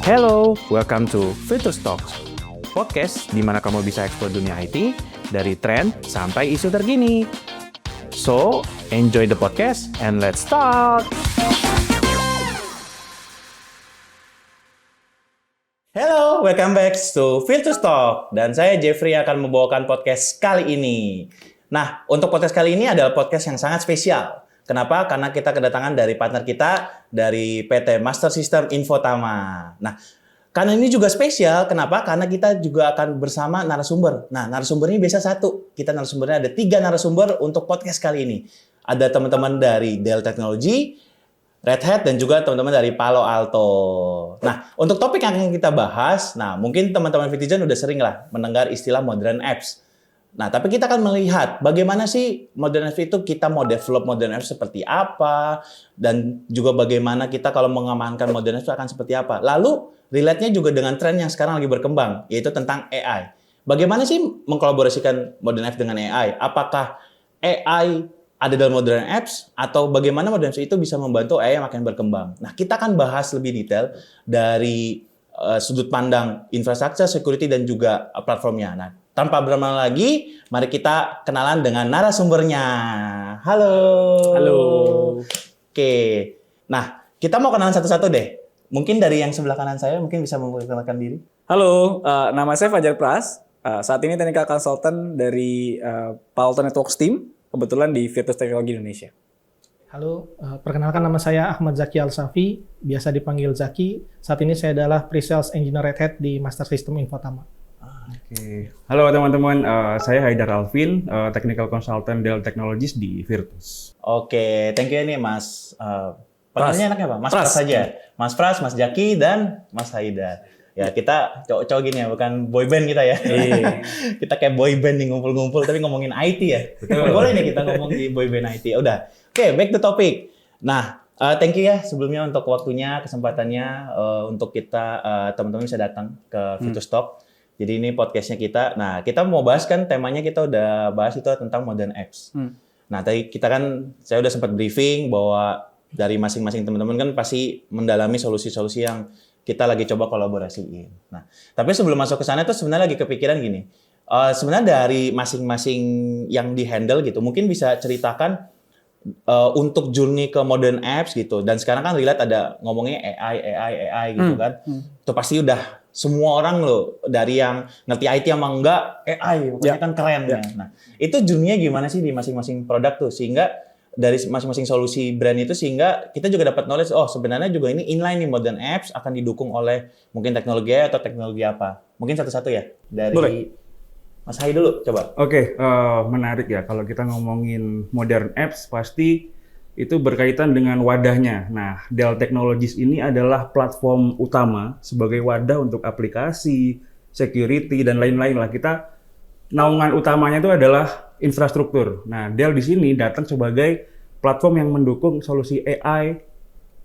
Hello, welcome to Virtus Talks, podcast di mana kamu bisa eksplor dunia IT dari tren sampai isu terkini. So, enjoy the podcast and let's talk! Hello, welcome back to Virtus Talk. Dan saya Jeffrey akan membawakan podcast kali ini. Nah, untuk podcast kali ini adalah podcast yang sangat spesial. Kenapa? Karena kita kedatangan dari partner kita dari PT Master System Infotama. Nah, karena ini juga spesial, kenapa? Karena kita juga akan bersama narasumber. Nah, narasumbernya biasa satu. Kita narasumbernya ada 3 narasumber untuk podcast kali ini. Ada teman-teman dari Dell Technologies, Red Hat, dan juga teman-teman dari Palo Alto. Nah, untuk topik yang akan kita bahas, nah mungkin teman-teman Vitizen udah sering lah mendengar istilah modern apps. Nah, tapi kita akan melihat bagaimana sih modern apps itu kita mau develop modern apps seperti apa, dan juga bagaimana kita kalau mengamankan modern apps akan seperti apa. Lalu, relate-nya juga dengan tren yang sekarang lagi berkembang, yaitu tentang AI. Bagaimana sih mengkolaborasikan modern apps dengan AI? Apakah AI ada dalam modern apps, atau bagaimana modern apps itu bisa membantu AI yang makin berkembang? Nah, kita akan bahas lebih detail dari sudut pandang infrastruktur, security, dan juga platformnya. Nah, tanpa berlama lagi, mari kita kenalan dengan narasumbernya. Halo. Halo. Oke. Nah, kita mau kenalan satu-satu deh. Mungkin dari yang sebelah kanan saya mungkin bisa memperkenalkan diri. Halo, nama saya Fajar Pras. Saat ini Technical Consultant dari Palo Alto Networks Team, kebetulan di Virtus Teknologi Indonesia. Halo, perkenalkan nama saya Ahmad Zaki Al-Safi, biasa dipanggil Zaki. Saat ini saya adalah Pre-Sales Engineer Red Hat di Master System Infotama. Oke. Halo teman-teman, saya Haidar Alvin, Technical Consultant Dell Technologies di Virtus. Oke, thank you nih Mas. Panggilnya enaknya apa? Mas Pras saja. Mas Pras, Mas Jaki, dan Mas Haidar. Ya, kita cowok-cowok gini ya, bukan boyband kita ya. Kita kayak boyband nih ngumpul-ngumpul, tapi ngomongin IT ya. Betul. Boleh nih kita ngomong di boyband IT. Udah. Oke, back to topic. Nah, thank you ya sebelumnya untuk waktunya, kesempatannya untuk kita teman-teman bisa datang ke Virtus Talk. Jadi ini podcastnya kita. Nah, kita mau bahas kan temanya kita udah bahas itu tentang modern apps. Nah, tadi kita kan saya udah sempat briefing bahwa dari masing-masing teman-teman kan pasti mendalami solusi-solusi yang kita lagi coba kolaborasiin. Nah, tapi sebelum masuk ke sana tuh sebenarnya lagi kepikiran gini. Sebenarnya dari masing-masing yang di-handle gitu, mungkin bisa ceritakan untuk journey ke modern apps gitu. Dan sekarang kan relate ada ngomongnya AI gitu kan. Itu pasti udah semua orang loh, dari yang ngerti IT sama enggak, AI, pokoknya kan keren ya. Nah, itu journey-nya gimana sih di masing-masing produk tuh? Sehingga dari masing-masing solusi brand itu, sehingga kita juga dapat knowledge, oh sebenarnya juga ini inline nih modern apps akan didukung oleh mungkin teknologi atau teknologi apa. Mungkin satu-satu ya, dari Boleh. Mas Hai dulu, coba. Oke, menarik ya kalau kita ngomongin modern apps pasti itu berkaitan dengan wadahnya. Nah, Dell Technologies ini adalah platform utama sebagai wadah untuk aplikasi, security, dan lain-lain lah. Kita naungan utamanya itu adalah infrastruktur. Nah, Dell di sini datang sebagai platform yang mendukung solusi AI,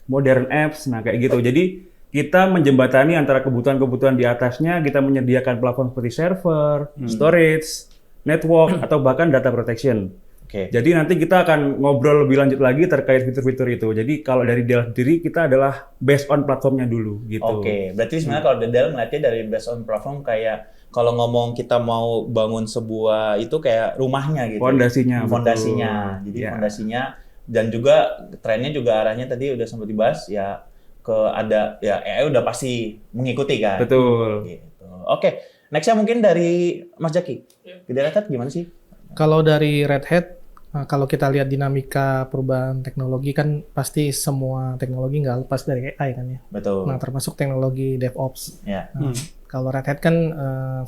modern apps, nah kayak gitu. Jadi kita menjembatani antara kebutuhan-kebutuhan di atasnya, kita menyediakan platform seperti server, storage, network, atau bahkan data protection. Oke. Jadi nanti kita akan ngobrol lebih lanjut lagi terkait fitur-fitur itu. Jadi kalau dari Dell sendiri kita adalah based on platformnya dulu gitu. Oke, berarti sebenarnya kalau Dell melihatnya dari based on platform kayak kalau ngomong kita mau bangun sebuah itu kayak rumahnya gitu. Fondasinya. Fondasinya. Betul. Jadi Ya. fondasinya, dan juga trennya juga arahnya tadi udah sempat dibahas ya ke ada ya AI udah pasti mengikuti kan. Betul. Gitu. Oke, nextnya mungkin dari Mas Jaki. Di Red Hat gimana sih? Kalau dari Red Hat, kalau kita lihat dinamika perubahan teknologi kan pasti semua teknologi nggak lepas dari AI kan ya. Betul. Nah, termasuk teknologi DevOps. Ya. Nah, kalau Red Hat kan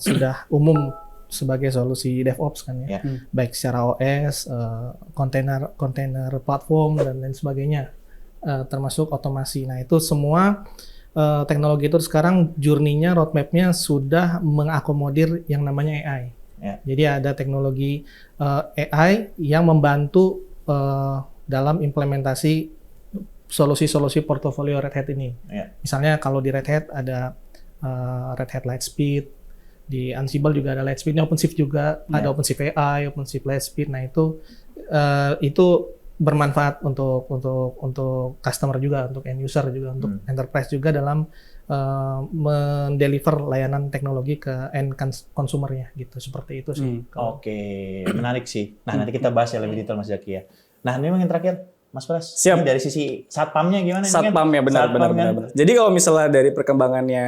sudah umum sebagai solusi DevOps kan ya. Baik secara OS, kontainer platform, dan lain sebagainya. Termasuk otomasi. Nah, itu semua teknologi itu sekarang journey-nya, roadmap-nya sudah mengakomodir yang namanya AI. Ya. Jadi ada teknologi AI yang membantu dalam implementasi solusi-solusi portofolio Red Hat ini. Ya. Misalnya kalau di Red Hat ada Red Hat Lightspeed, di Ansible juga ada Lightspeed, OpenShift juga ada OpenShift AI, OpenShift Lightspeed. Nah itu bermanfaat untuk customer juga, untuk end user juga, untuk enterprise juga dalam mendeliver layanan teknologi ke end consumer-nya gitu, seperti itu sih. Oke, menarik sih. Nah, nanti kita bahas ya lebih detail Mas Jaki ya. Nah, ini yang terakhir Mas Pras. Siap. Ini dari sisi satpamnya gimana? Satpamnya benar. Jadi kalau misalnya dari perkembangannya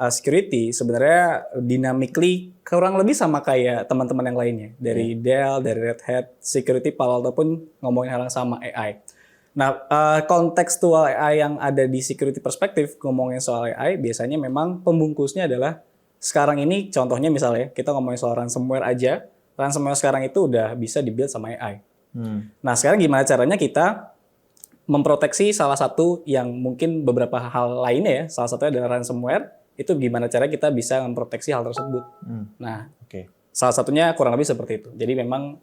security, sebenarnya dynamically kurang lebih sama kayak teman-teman yang lainnya. Dari Dell, dari Red Hat, security Palo Alto pun ngomongin hal yang sama, AI. Nah, kontekstual AI yang ada di security perspektif, ngomongin soal AI, biasanya memang pembungkusnya adalah sekarang ini contohnya misalnya kita ngomongin soal ransomware aja. Ransomware sekarang itu udah bisa dibuild sama AI. Nah, sekarang gimana caranya kita memproteksi salah satu yang mungkin beberapa hal lainnya ya, salah satunya adalah ransomware, itu gimana cara kita bisa memproteksi hal tersebut. Nah, salah satunya kurang lebih seperti itu. Jadi memang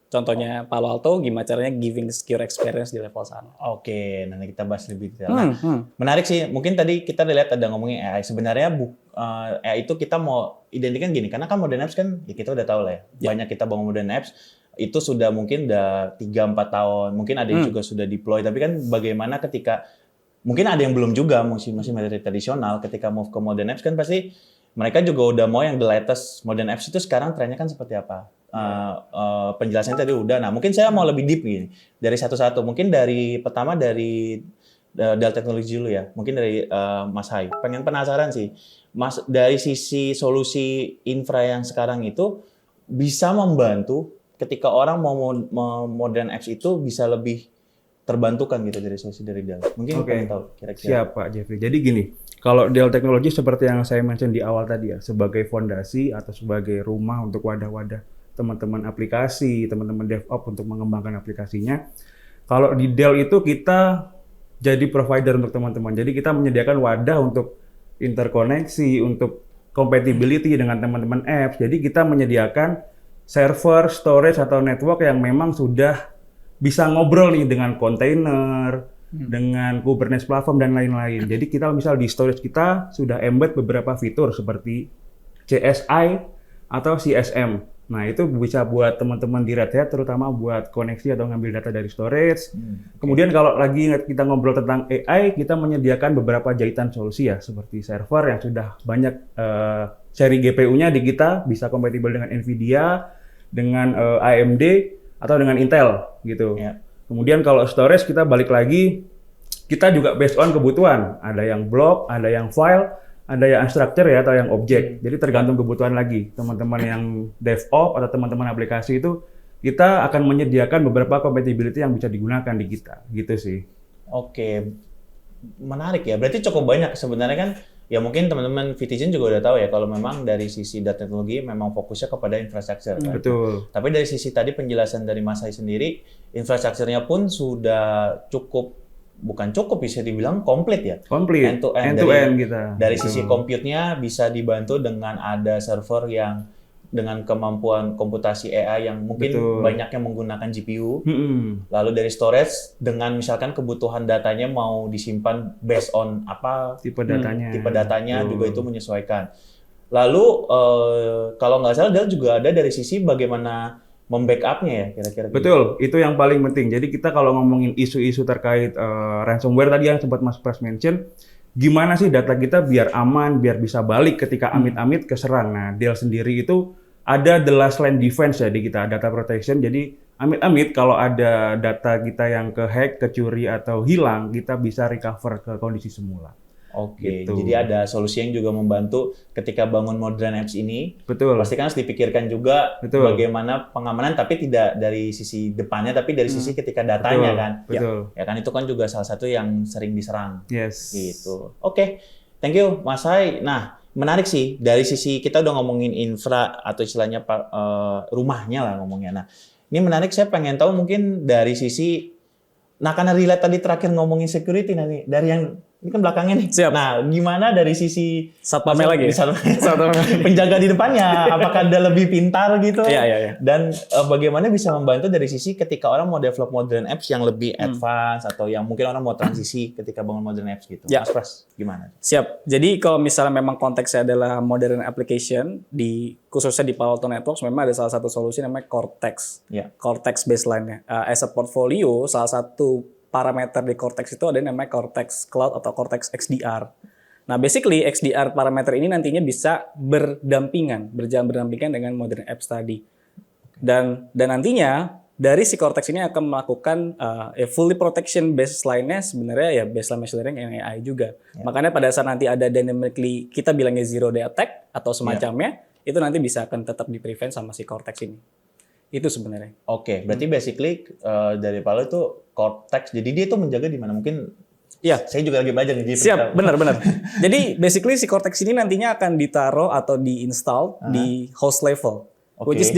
contohnya Palo Alto, gimana caranya giving secure experience di level sana. Oke, nanti kita bahas lebih detail. Nah, menarik sih, mungkin tadi kita lihat ada ngomongin AI. Sebenarnya AI itu kita mau identikan gini, karena kan modern apps kan, ya kita udah tahu lah ya, banyak kita bangun modern apps, itu sudah mungkin udah 3-4 tahun, mungkin ada yang juga sudah deploy, tapi kan bagaimana ketika, mungkin ada yang belum juga, masih materi tradisional, ketika move ke modern apps kan pasti mereka juga udah mau yang the latest. Modern apps itu sekarang trennya kan seperti apa? Penjelasannya tadi udah, nah mungkin saya mau lebih deep gini, dari satu-satu, mungkin pertama dari Dell Technologies dulu ya, mungkin dari Mas Hai, pengen penasaran sih, Mas, dari sisi solusi infra yang sekarang itu bisa membantu ketika orang mau modern apps itu bisa lebih terbantukan gitu dari solusi dari Dell. Mungkin pengen tahu kira-kira. Siap Pak Jeffrey. Jadi gini, kalau Dell Technologies seperti yang saya mention di awal tadi ya, sebagai fondasi atau sebagai rumah untuk wadah-wadah teman-teman aplikasi, teman-teman DevOps untuk mengembangkan aplikasinya. Kalau di Dell itu kita jadi provider untuk teman-teman. Jadi kita menyediakan wadah untuk interkoneksi, untuk compatibility dengan teman-teman apps. Jadi kita menyediakan server, storage, atau network yang memang sudah bisa ngobrol nih dengan kontainer, dengan Kubernetes platform, dan lain-lain. Jadi kita misal di storage kita sudah embed beberapa fitur seperti CSI atau CSM. Nah, itu bisa buat teman-teman di Red Hat, terutama buat koneksi atau ngambil data dari storage. Kemudian kalau lagi kita ngobrol tentang AI, kita menyediakan beberapa jahitan solusi ya, seperti server yang sudah banyak seri GPU-nya di kita, bisa kompatibel dengan NVIDIA, dengan AMD, atau dengan Intel gitu. Kemudian kalau storage kita balik lagi, kita juga based on kebutuhan. Ada yang block, ada yang file, ada yang unstructured ya, atau yang objek. Jadi tergantung kebutuhan lagi. Teman-teman yang DevOps atau teman-teman aplikasi itu, kita akan menyediakan beberapa compatibility yang bisa digunakan di kita. Gitu sih. Oke, menarik ya. Berarti cukup banyak sebenarnya kan. Ya mungkin teman-teman Vitizen juga udah tahu ya kalau memang dari sisi data teknologi memang fokusnya kepada infrastruktur. Kan? Betul. Tapi dari sisi tadi penjelasan dari Mas Hai sendiri, infrastrukturnya pun sudah cukup, bukan cukup, bisa dibilang komplit ya. Komplit. End to end kita. Dari sisi compute-nya bisa dibantu dengan ada server yang dengan kemampuan komputasi AI yang mungkin banyak yang menggunakan GPU. Lalu dari storage dengan misalkan kebutuhan datanya mau disimpan based on apa tipe datanya juga itu menyesuaikan. Lalu kalau nggak salah Dell juga ada dari sisi bagaimana membackup-nya ya kira-kira. Betul, itu yang paling penting. Jadi kita kalau ngomongin isu-isu terkait ransomware tadi yang sempat Mas Pras mention, gimana sih data kita biar aman, biar bisa balik ketika amit-amit keserang. Nah, Dell sendiri itu ada the last line defense ya di kita, data protection. Jadi amit-amit kalau ada data kita yang ke-hack, kecuri, atau hilang, kita bisa recover ke kondisi semula. Oke, gitu. Jadi ada solusi yang juga membantu ketika bangun modern apps ini. Betul. Pasti kan harus dipikirkan juga bagaimana pengamanan, tapi tidak dari sisi depannya, tapi dari sisi ketika datanya kan. Betul. Ya kan itu kan juga salah satu yang sering diserang. Yes. Gitu. Oke, thank you Mas Hai. Nah, menarik sih dari sisi kita udah ngomongin infra atau istilahnya rumahnya lah ngomongnya. Nah, ini menarik, saya pengen tahu mungkin dari sisi, nah karena relate tadi terakhir ngomongin security nanti, dari yang Ini kan belakangnya nih. Siap. Nah, gimana dari sisi Satpamnya lagi. penjaga di depannya, apakah ada lebih pintar gitu? Iya. Dan bagaimana bisa membantu dari sisi ketika orang mau develop modern apps yang lebih advance atau yang mungkin orang mau transisi ketika bangun modern apps gitu. Ya. Mas Pras, gimana? Siap. Jadi kalau misalnya memang konteksnya adalah modern application khususnya di Palo Alto Networks, memang ada salah satu solusi namanya Cortex. Ya. Cortex baseline-nya. As a portfolio, salah satu parameter di Cortex itu ada yang namanya Cortex Cloud atau Cortex XDR. Nah, basically XDR parameter ini nantinya bisa berjalan berdampingan dengan modern apps tadi. Dan nantinya dari si Cortex ini akan melakukan fully protection baseline-nya sebenarnya ya baseline machine learning and AI juga. Makanya pada saat nanti ada dynamically kita bilangnya zero day attack atau semacamnya, itu nanti bisa akan tetap di-prevent sama si Cortex ini. Itu sebenarnya. Oke, berarti basically dari Palo itu Cortex. Jadi dia itu menjaga di mana? Mungkin Iya. saya juga lagi belajar nih. Siap, benar. Jadi basically si Cortex ini nantinya akan ditaruh atau di-install di host level. Which is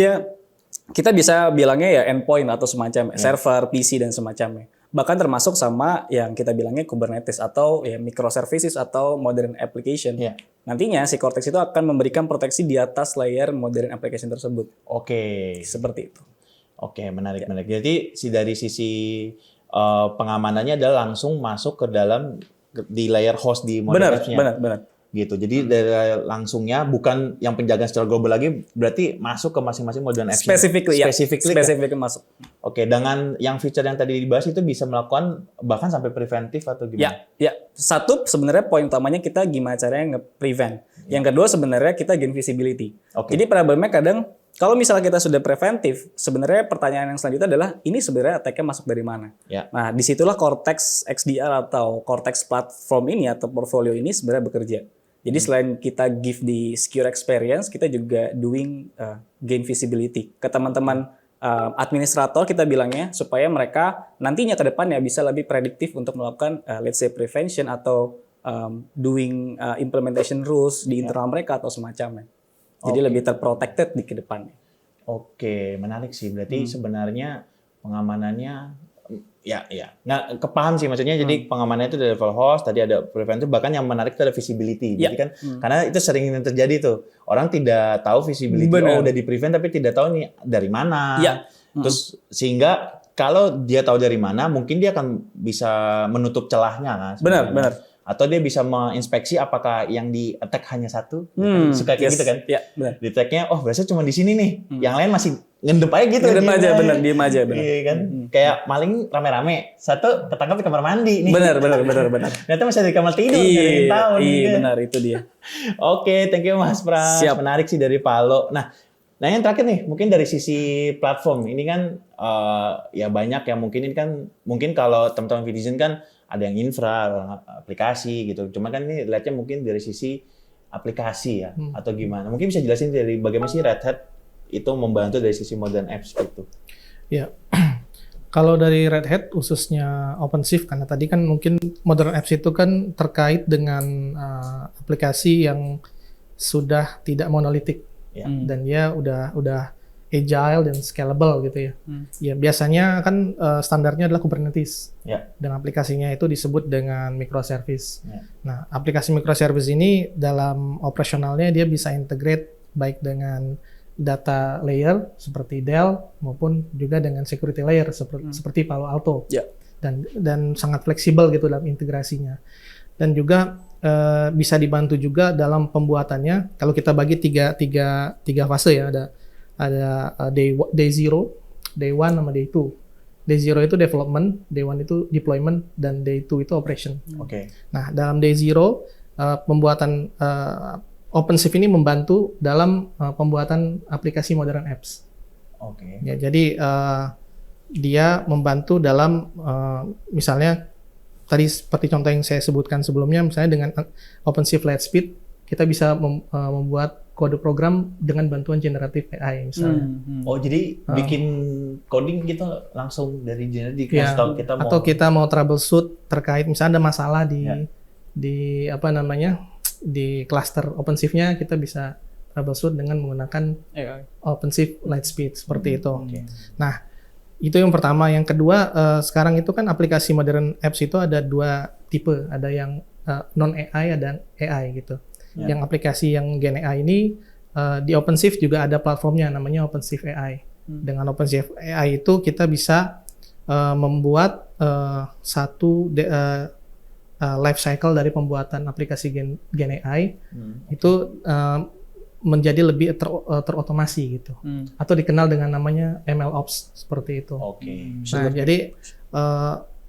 kita bisa bilangnya ya endpoint atau semacam server, PC dan semacamnya. Bahkan termasuk sama yang kita bilangnya Kubernetes atau ya microservices atau modern application. Nantinya si Cortex itu akan memberikan proteksi di atas layer modern application tersebut. Oke. Seperti itu. Oke, menarik. Jadi dari sisi pengamanannya adalah langsung masuk ke dalam di layer host di modern apps-nya. Benar. Gitu. Jadi dari langsungnya bukan yang penjagaan secara global lagi, berarti masuk ke masing-masing modern apps. Specifically masuk. Oke, dengan yang feature yang tadi dibahas itu bisa melakukan bahkan sampai preventif atau gimana? Ya. Satu sebenarnya poin utamanya kita gimana caranya nge-prevent. Yang kedua sebenarnya kita gain visibility. Jadi problemnya kadang kalau misalnya kita sudah preventif, sebenarnya pertanyaan yang selanjutnya adalah ini sebenarnya attack-nya masuk dari mana? Nah, disitulah Cortex XDR atau Cortex platform ini atau portfolio ini sebenarnya bekerja. Jadi selain kita give the secure experience, kita juga doing gain visibility ke teman-teman administrator kita bilangnya supaya mereka nantinya ke depannya bisa lebih prediktif untuk melakukan let's say prevention atau doing implementation rules di internal mereka atau semacamnya. Jadi lebih terprotected di ke depannya. Oke, menarik sih. Berarti sebenarnya pengamanannya nggak kepaham sih maksudnya. Jadi pengamanannya itu dari level host, tadi ada preventive, bahkan yang menarik itu ada visibility. Jadi kan karena itu sering terjadi tuh. Orang tidak tahu visibility, udah di-prevent tapi tidak tahu nih dari mana. Terus sehingga kalau dia tahu dari mana, mungkin dia akan bisa menutup celahnya kan. Benar. Atau dia bisa menginspeksi apakah yang di attack hanya satu. Suka kayak gitu kan. Iya, benar. Di attack-nya, berarti cuma di sini nih. Yang lain masih ngendep aja gitu. Ngendep aja, benar. Diem aja, benar. Iya kan. Kayak maling rame-rame. Satu ketangkap di kamar mandi nih. Benar. Ternyata masih di kamar tidur. Iya, benar. Itu dia. Oke, thank you Mas Pras. Siap. Menarik sih dari Palo. Nah yang terakhir nih, mungkin dari sisi platform. Ini kan ya banyak yang mungkin kalau teman-teman Vidizen kan ada yang infra, aplikasi gitu. Cuma kan ini lihatnya mungkin dari sisi aplikasi ya, atau gimana. Mungkin bisa jelasin dari bagaimana sih Red Hat itu membantu dari sisi modern apps gitu. Ya, kalau dari Red Hat khususnya OpenShift, karena tadi kan mungkin modern apps itu kan terkait dengan aplikasi yang sudah tidak monolitik. Dan dia udah agile dan scalable gitu ya. Ya biasanya kan standarnya adalah Kubernetes. Dan aplikasinya itu disebut dengan microservice. Nah, aplikasi microservice ini dalam operasionalnya dia bisa integrate baik dengan data layer seperti Dell maupun juga dengan security layer seperti Palo Alto. Dan sangat fleksibel gitu dalam integrasinya. Dan juga bisa dibantu juga dalam pembuatannya. Kalau kita bagi tiga fase ya, ada day 0, day 1 sama day 2. Day 0 itu development, day 1 itu deployment, dan day 2 itu operation. Nah, dalam day 0 pembuatan OpenShift ini membantu dalam pembuatan aplikasi modern apps. Ya, jadi dia membantu dalam misalnya tadi seperti contoh yang saya sebutkan sebelumnya, misalnya dengan OpenShift Lightspeed kita bisa membuat kode program dengan bantuan generatif AI misalnya. Jadi bikin coding gitu langsung dari generatif kita mau troubleshoot terkait misalnya ada masalah di di cluster OpenShift-nya, kita bisa troubleshoot dengan menggunakan OpenShift Lightspeed seperti itu. Nah, itu yang pertama. Yang kedua, sekarang itu kan aplikasi modern apps itu ada dua tipe. Ada yang non AI dan AI gitu. Yang aplikasi yang Gen AI ini di OpenShift juga ada platformnya namanya OpenShift AI. Dengan OpenShift AI itu kita bisa membuat satu life cycle dari pembuatan aplikasi Gen AI itu menjadi lebih terotomasi gitu, atau dikenal dengan namanya MLOps seperti itu. Nah, jadi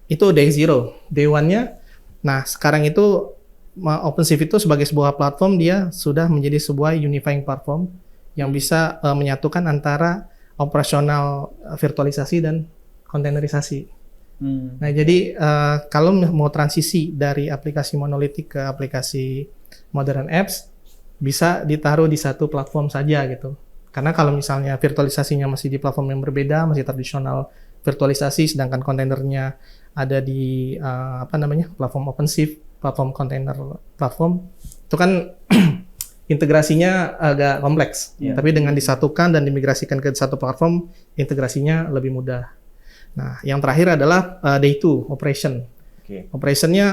itu day zero, day one-nya. Nah, sekarang itu OpenShift itu sebagai sebuah platform dia sudah menjadi sebuah unifying platform yang bisa menyatukan antara operasional virtualisasi dan kontainerisasi. Nah, jadi kalau mau transisi dari aplikasi monolitik ke aplikasi modern apps, bisa ditaruh di satu platform saja gitu. Karena kalau misalnya virtualisasinya masih di platform yang berbeda, masih tradisional virtualisasi, sedangkan kontainernya ada di platform OpenShift, platform kontainer platform, itu kan integrasinya agak kompleks. Tapi dengan disatukan dan dimigrasikan ke satu platform, integrasinya lebih mudah. Nah, yang terakhir adalah day 2 operation. Operationnya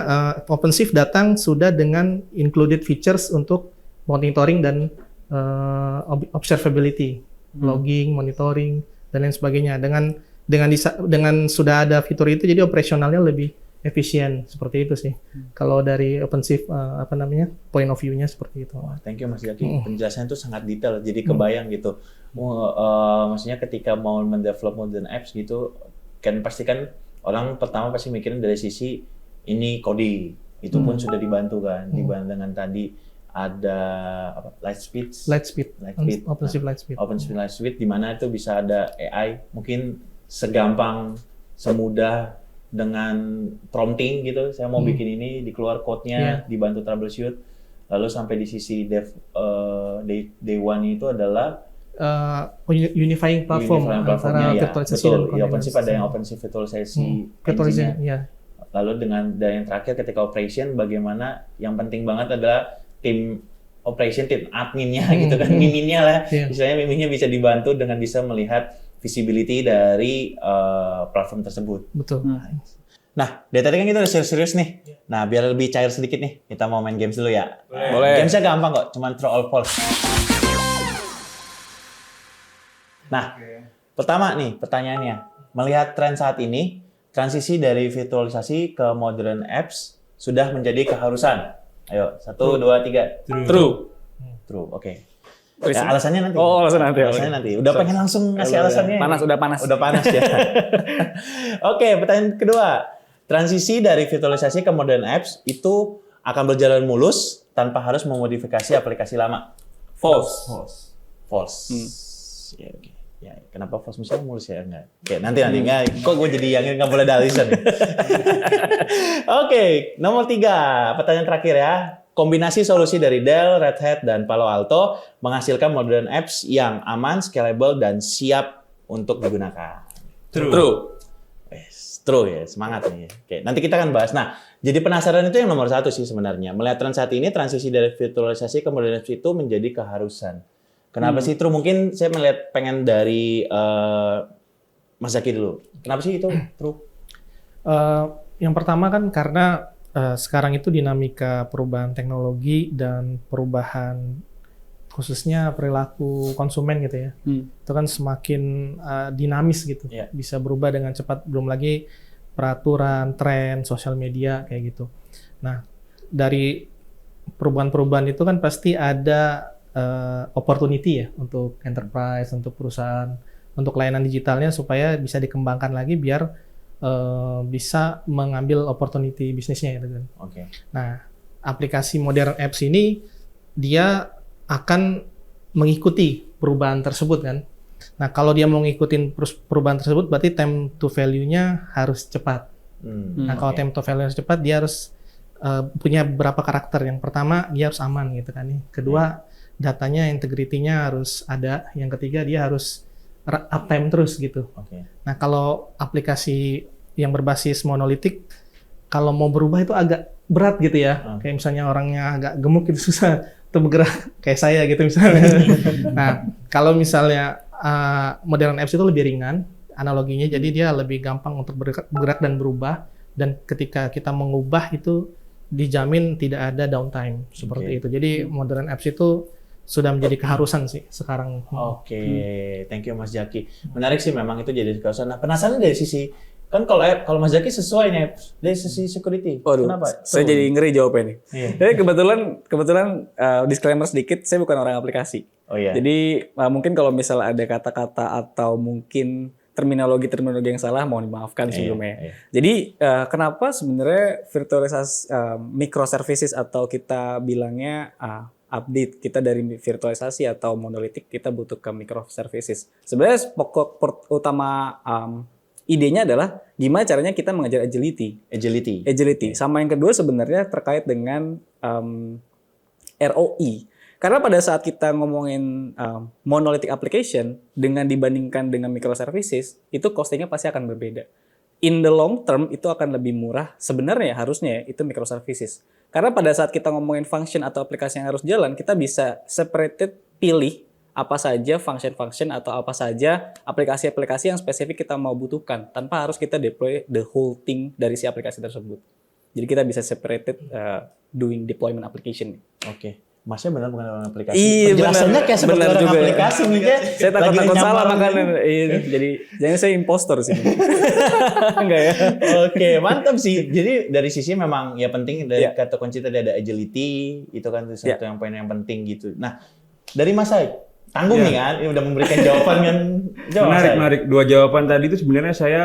OpenShift datang sudah dengan included features untuk monitoring dan observability, logging, monitoring dan lain sebagainya. Dengan sudah ada fitur itu, jadi operasionalnya lebih efisien seperti itu sih. Kalau dari OpenShift point of view-nya seperti itu. Thank you Mas Zaki. Penjelasannya itu sangat detail, jadi kebayang gitu. Maksudnya ketika mau mendevelop modern apps gitu, kan orang pertama pasti mikirin dari sisi ini coding. Itu pun sudah dibantu kan, dibantu dengan tadi ada Lightspeed, OpenShift Lightspeed. OpenShift Lightspeed di mana itu bisa ada AI, mungkin segampang, semudah dengan prompting gitu. Saya mau bikin ini, dikeluar code-nya, dibantu troubleshoot. Lalu sampai di sisi day one itu adalah unifying platform antara virtualisasi dan kontainer. OpenShift ada yang OpenShift virtualisasi engine-nya. Lalu dari yang terakhir ketika operation, bagaimana yang penting banget adalah tim operation, tim adminnya gitu kan, miminnya lah. Misalnya miminnya bisa dibantu dengan bisa melihat visibility dari platform tersebut. Betul. Nah, dari tadi kan kita udah serius-serius nih. Nah, biar lebih cair sedikit nih, kita mau main games dulu ya. Boleh. Gamesnya gampang kok, cuman true or false. Nah, pertama nih pertanyaannya, melihat tren saat ini, transisi dari virtualisasi ke modern apps sudah menjadi keharusan. Ayo, 1, 2, 3. True. Oke. Ya, alasannya nanti. Alasannya nanti. Udah pengen langsung ngasih alasannya. Udah panas ya. Oke, pertanyaan kedua. Transisi dari virtualisasi ke modern apps itu akan berjalan mulus tanpa harus memodifikasi aplikasi lama. False. Ya, oke. Ya, kenapa false misalnya mulus ya? Enggak. Oke, nanti enggak. Kok gue jadi yang nggak boleh ada alasan nih. Oke, nomor 3. Pertanyaan terakhir ya. Kombinasi solusi dari Dell, Red Hat, dan Palo Alto menghasilkan modern apps yang aman, scalable, dan siap untuk digunakan. True. True ya, semangat nih. Oke, nanti kita akan bahas. Nah, jadi penasaran itu yang nomor 1 sih sebenarnya. Melihat tren saat ini, transisi dari virtualisasi ke modern apps itu menjadi keharusan. Kenapa sih True? Mungkin saya pengen dari Mas Zaki dulu. Kenapa sih itu True? Yang pertama kan karena sekarang itu dinamika perubahan teknologi dan perubahan khususnya perilaku konsumen gitu ya. Itu kan semakin dinamis gitu. Bisa berubah dengan cepat, belum lagi peraturan, tren, sosial media kayak gitu. Nah, dari perubahan-perubahan itu kan pasti ada opportunity ya untuk enterprise, untuk perusahaan, untuk layanan digitalnya supaya bisa dikembangkan lagi biar bisa mengambil opportunity bisnisnya gitu kan. Nah, aplikasi modern apps ini dia akan mengikuti perubahan tersebut kan. Nah, kalau dia mau ngikutin perubahan tersebut berarti time to value-nya harus cepat. Nah, kalau time to value harus cepat, dia harus punya beberapa karakter. Yang pertama, dia harus aman gitu kan nih. Kedua, datanya, integrity-nya harus ada. Yang ketiga, dia harus uptime terus gitu. Nah, kalau aplikasi yang berbasis monolitik, kalau mau berubah itu agak berat gitu ya. Kayak misalnya orangnya agak gemuk gitu, susah untuk bergerak kayak saya gitu misalnya. Nah, kalau misalnya modern apps itu lebih ringan analoginya, jadi dia lebih gampang untuk bergerak dan berubah. Dan ketika kita mengubah itu dijamin tidak ada downtime seperti itu. Jadi modern apps itu sudah menjadi keharusan sih sekarang. Thank you Mas Jaki. Menarik sih memang itu jadi keharusan. Nah, penasaran dari sisi kan kalau Mas Jaki sesuai nih dari sisi security. Waduh, kenapa? Saya jadi ngeri jawabnya nih. Iya. Jadi kebetulan disclaimer sedikit, saya bukan orang aplikasi. Oh iya. Jadi mungkin kalau misalnya ada kata-kata atau mungkin terminologi yang salah, mohon dimaafkan sebelumnya. Iya. Jadi kenapa sebenarnya virtualisasi microservices atau kita bilangnya update kita dari virtualisasi atau monolitik kita butuh ke microservices. Sebenarnya pokok utama idenya adalah gimana caranya kita mengajar agility. Sama yang kedua sebenarnya terkait dengan ROI. Karena pada saat kita ngomongin monolithic application dengan dibandingkan dengan microservices, itu costingnya pasti akan berbeda. In the long term itu akan lebih murah sebenarnya harusnya itu microservices. Karena pada saat kita ngomongin function atau aplikasi yang harus jalan, kita bisa separated pilih apa saja function-function atau apa saja aplikasi-aplikasi yang spesifik kita mau butuhkan tanpa harus kita deploy the whole thing dari si aplikasi tersebut. Jadi kita bisa separated doing deployment application. Oke. Masnya benar bukan orang aplikasi. Iya, penjelasannya kayak seperti orang juga. aplikasi nih ya. Saya takut salah makanya. Jadi jangan saya impostor sih. Enggak ya. Oke, mantap sih. Jadi dari sisi memang ya penting dari kata kunci tadi ada agility, itu kan satu yang poin yang penting gitu. Nah, dari Mas Said, tanggung nih kan, ini udah memberikan jawaban kan. Menarik. Dua jawaban tadi itu sebenarnya saya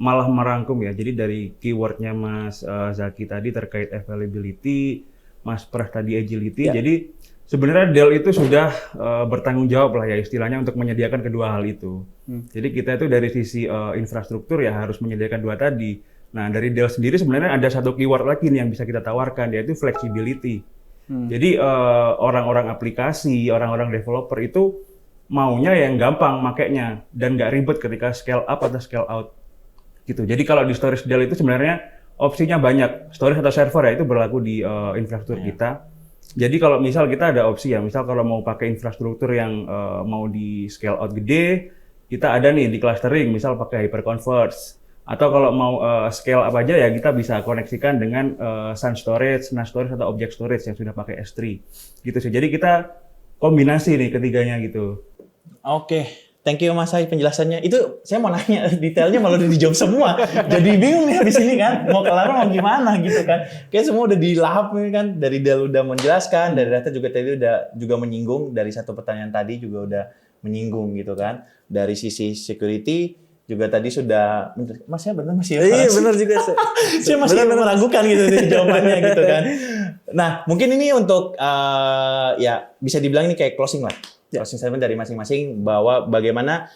malah merangkum ya. Jadi dari keywordnya Mas Zaki tadi terkait availability, Mas Pras tadi agility. Jadi sebenarnya Dell itu sudah bertanggung jawab lah ya istilahnya untuk menyediakan kedua hal itu. Jadi kita itu dari sisi infrastruktur ya harus menyediakan dua tadi. Nah dari Dell sendiri sebenarnya ada satu keyword lagi nih yang bisa kita tawarkan, yaitu flexibility. Jadi orang-orang aplikasi, orang-orang developer itu maunya yang gampang makainya dan nggak ribet ketika scale up atau scale out gitu. Jadi kalau di storage Dell itu sebenarnya opsinya banyak, storage atau server ya itu berlaku di infrastruktur kita. Jadi kalau misal kita ada opsi ya, misal kalau mau pakai infrastruktur yang mau di scale out gede, kita ada nih di clustering, misal pakai hyperconverged. Atau kalau mau scale up aja ya kita bisa koneksikan dengan Sun Storage, NAS Storage atau Object Storage yang sudah pakai S3. Gitu sih. Jadi kita kombinasi nih ketiganya gitu. Oke. Thank you Mas Said penjelasannya. Itu saya mau nanya detailnya malah udah dijawab semua. Jadi bingung nih habis ini kan. Mau kelar mau gimana gitu kan. Kayak semua udah dilahap nih kan. Dari Dell udah menjelaskan, dari Data juga tadi udah juga menyinggung, dari satu pertanyaan tadi juga udah menyinggung gitu kan. Dari sisi security juga tadi sudah Masnya benar Mas ya? Iya benar juga. Saya masih meragukan gitu jawabannya gitu kan. Nah, mungkin ini untuk ya bisa dibilang ini kayak closing lah. Closing statement dari masing-masing bahwa bagaimana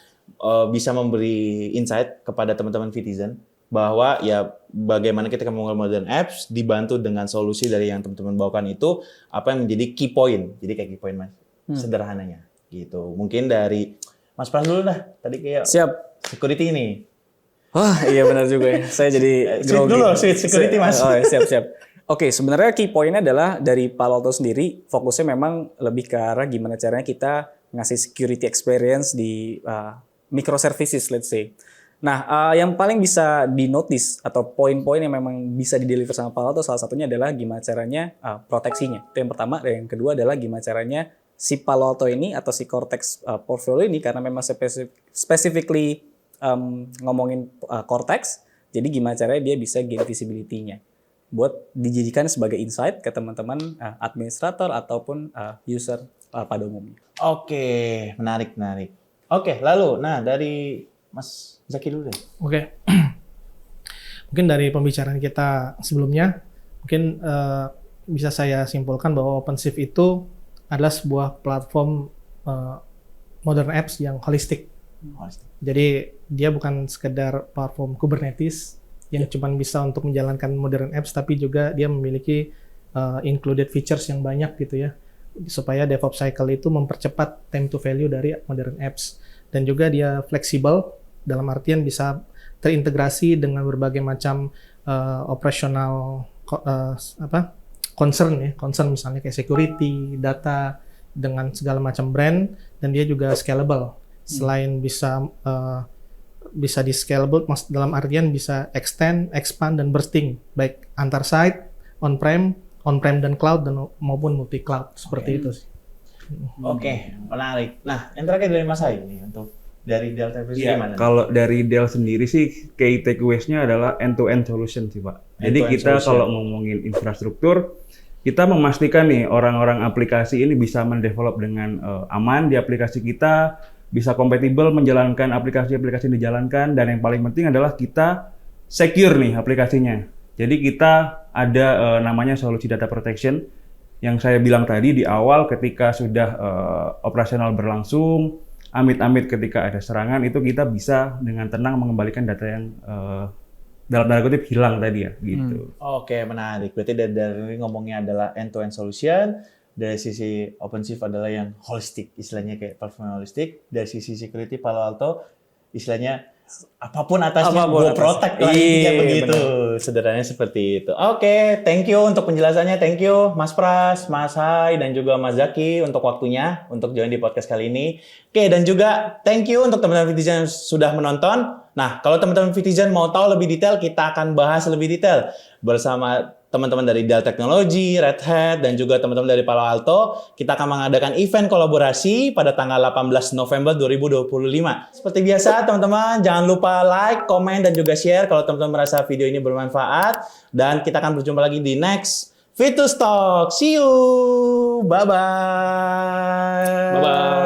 bisa memberi insight kepada teman-teman Vitizen bahwa ya bagaimana kita membangun modern apps dibantu dengan solusi dari yang teman-teman bawakan itu apa yang menjadi key point. Jadi kayak key point Mas. Sederhananya gitu. Mungkin dari Mas Pras dulu dah. Tadi kayak security ini. Wah, iya benar juga ya. Saya jadi grogi. Dulu security Mas. Oh, siap. Oke, sebenarnya key point-nya adalah dari Palo Alto sendiri, fokusnya memang lebih ke arah gimana caranya kita ngasih security experience di microservices, let's say. Nah, yang paling bisa di-notice atau poin-poin yang memang bisa di-deliver sama Palo Alto, salah satunya adalah gimana caranya proteksinya. Itu yang pertama, dan yang kedua adalah gimana caranya si Palo Alto ini atau si Cortex portfolio ini, karena memang specifically ngomongin Cortex, jadi gimana caranya dia bisa gain visibility-nya buat dijadikan sebagai insight ke teman-teman administrator ataupun user pada umumnya. Oke, menarik. Oke, lalu dari Mas Zaki dulu deh. Oke. Mungkin dari pembicaraan kita sebelumnya, mungkin bisa saya simpulkan bahwa OpenShift itu adalah sebuah platform modern apps yang holistik. Jadi dia bukan sekedar platform Kubernetes yang cuma bisa untuk menjalankan modern apps, tapi juga dia memiliki included features yang banyak gitu ya, supaya DevOps cycle itu mempercepat time to value dari modern apps. Dan juga dia fleksibel, dalam artian bisa terintegrasi dengan berbagai macam operational concern misalnya kayak security, data, dengan segala macam brand, dan dia juga scalable. Selain bisa di scalable dalam artian bisa extend, expand, dan bursting baik antar site on-prem dan cloud dan maupun multi cloud seperti itu sih. Oke, menarik. Nah, yang terakhir dari Mas Hai nih untuk dari Dell Technologies Iya, gimana? kalau dari Dell sendiri sih key takeaways-nya adalah end-to-end solution sih Pak. Jadi End-to-end kita solution. kalau ngomongin infrastruktur, kita memastikan nih orang-orang aplikasi ini bisa mendevelop dengan aman di aplikasi kita, bisa kompatibel menjalankan aplikasi-aplikasi yang dijalankan, dan yang paling penting adalah kita secure nih aplikasinya. Jadi kita ada namanya solusi data protection yang saya bilang tadi di awal ketika sudah operasional berlangsung, amit-amit ketika ada serangan itu kita bisa dengan tenang mengembalikan data yang dalam tanda kutip hilang tadi ya gitu. Oke, menarik. Berarti dari ngomongnya adalah end-to-end solution, dari sisi OpenShift adalah yang holistic, istilahnya kayak platform holistic, dari sisi security Palo Alto istilahnya apapun atasnya gue protect lah, intinya begitu. Sederhananya seperti itu. Oke, thank you untuk penjelasannya. Thank you Mas Pras, Mas Hai, dan juga Mas Zaki untuk waktunya untuk join di podcast kali ini. Oke, dan juga thank you untuk teman-teman Vitizen yang sudah menonton. Nah, kalau teman-teman Vitizen mau tahu lebih detail, kita akan bahas lebih detail bersama teman-teman dari Dell Technologies, Red Hat, dan juga teman-teman dari Palo Alto. Kita akan mengadakan event kolaborasi pada tanggal 18 November 2025. Seperti biasa, teman-teman, jangan lupa like, komen, dan juga share kalau teman-teman merasa video ini bermanfaat. Dan kita akan berjumpa lagi di next Vitus Talk. See you! Bye-bye! Bye-bye!